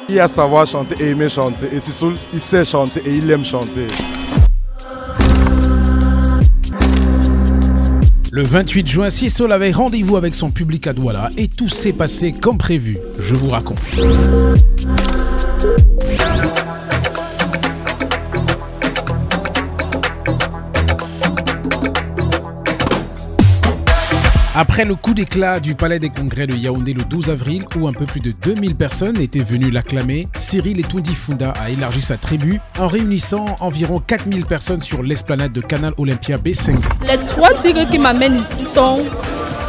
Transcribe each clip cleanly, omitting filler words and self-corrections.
Il a savoir chanter et aimer chanter. Et Sisoul, il sait chanter et il aime chanter. Le 28 juin, Sisoul avait rendez-vous avec son public à Douala et tout s'est passé comme prévu. Je vous raconte. Après le coup d'éclat du Palais des Congrès de Yaoundé le 12 avril, où un peu plus de 2000 personnes étaient venues l'acclamer, Cyril Etundi Funda a élargi sa tribu en réunissant environ 4000 personnes sur l'esplanade de Canal Olympia B5. Les 3 tigres qui m'amènent ici sont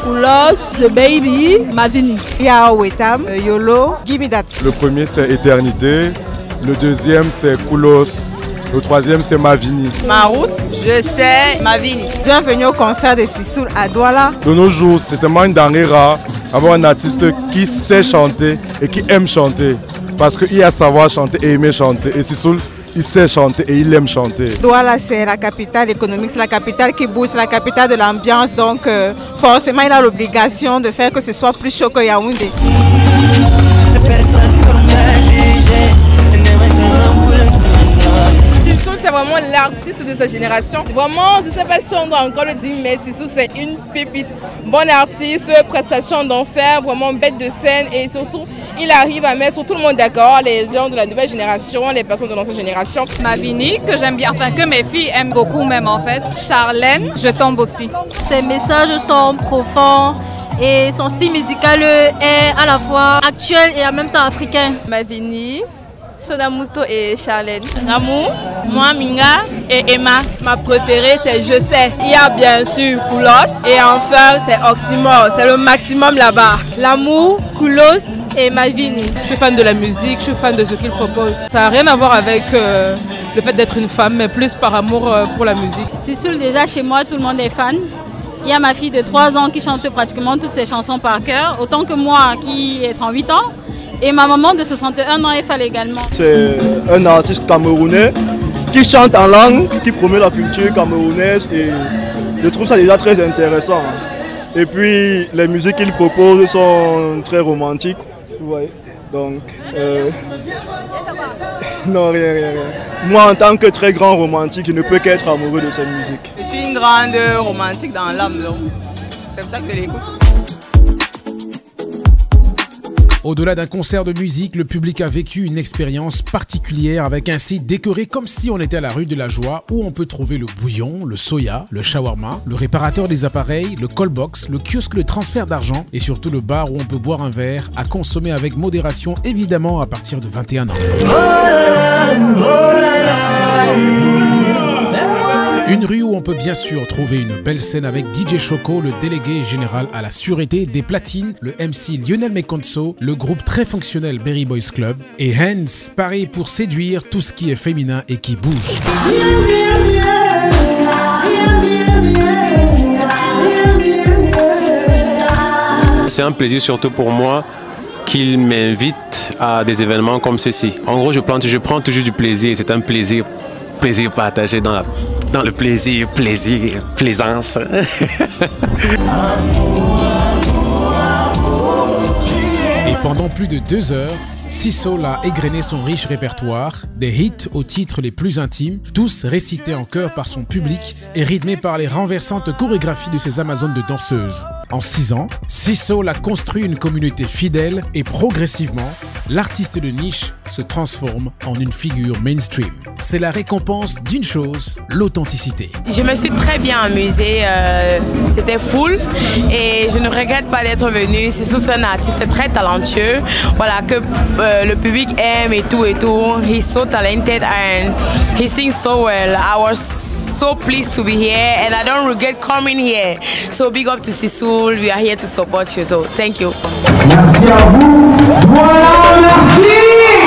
Koulos, The Baby, Mavini. Yao Wetam, Yolo, Give Me That. Le premier c'est Éternité, le deuxième c'est Koulos, le troisième c'est Mavini. Ma route, je sais, Mavini. Bienvenue au concert de Sisoul à Douala. De nos jours, c'est tellement une denrée rare avoir un artiste qui sait chanter et qui aime chanter. Parce qu'il a savoir chanter et aimer chanter. Et Sisoul, il sait chanter et il aime chanter. Douala, c'est la capitale économique, c'est la capitale qui bouge, c'est la capitale de l'ambiance. Donc forcément, il a l'obligation de faire que ce soit plus chaud que Yaoundé. Sisoul, c'est vraiment l'artiste de sa génération. Vraiment, je ne sais pas si on doit encore le dire, mais Sisoul, c'est une pépite. Bon artiste, prestation d'enfer, vraiment bête de scène et surtout, il arrive à mettre tout le monde d'accord, les gens de la nouvelle génération, les personnes de l'ancienne génération. Mavini, que j'aime bien, enfin que mes filles aiment beaucoup même en fait. Charlène, je tombe aussi. Ses messages sont profonds et son style musical est à la fois actuel et en même temps africain. Mavini, Sonamuto et Charlène. Namou, moi, Minga et Emma. Ma préférée, c'est Je sais. Il y a bien sûr Koulos et enfin, c'est Oxymore. C'est le maximum là-bas. L'amour, Koulos et Mavini. Je suis fan de la musique, je suis fan de ce qu'il propose. Ça n'a rien à voir avec le fait d'être une femme, mais plus par amour pour la musique. Sisoul, déjà chez moi, tout le monde est fan. Il y a ma fille de 3 ans qui chante pratiquement toutes ses chansons par cœur, autant que moi qui ai 38 ans. Et ma maman de 61 ans est fan également. C'est un artiste camerounais qui chante en langue, qui promeut la culture camerounaise et je trouve ça déjà très intéressant. Et puis les musiques qu'il propose sont très romantiques. Ouais. Donc, non, rien. Moi, en tant que très grand romantique, je ne peux qu'être amoureux de cette musique. Je suis une grande romantique dans l'âme, c'est pour ça que je l'écoute. Au-delà d'un concert de musique, le public a vécu une expérience particulière avec un site décoré comme si on était à la rue de la Joie où on peut trouver le bouillon, le soya, le shawarma, le réparateur des appareils, le callbox, le kiosque de transfert d'argent et surtout le bar où on peut boire un verre à consommer avec modération évidemment à partir de 21 ans. Une rue où on peut bien sûr trouver une belle scène avec DJ Choco, le délégué général à la sûreté des platines, le MC Lionel Mekonso, le groupe très fonctionnel Berry Boys Club et Hans, pareil pour séduire tout ce qui est féminin et qui bouge. C'est un plaisir surtout pour moi qu'il m'invite à des événements comme ceci. En gros, je prends toujours du plaisir, c'est un plaisir partagé dans le plaisance. Et pendant plus de 2 heures, Sisoul a égrené son riche répertoire, des hits aux titres les plus intimes, tous récités en chœur par son public et rythmés par les renversantes chorégraphies de ses amazones de danseuses. En 6 ans, Sisoul a construit une communauté fidèle et progressivement, l'artiste de niche se transforme en une figure mainstream. C'est la récompense d'une chose, l'authenticité. Je me suis très bien amusée, c'était full et je ne regrette pas d'être venue. Sisoul, c'est un artiste très talentueux, voilà, que le public aime et tout. He's so talented and he sings so well. I was so pleased to be here and I don't regret coming here. So big up to Sisoul, we are here to support you, so thank you. Merci à vous. Voilà, merci.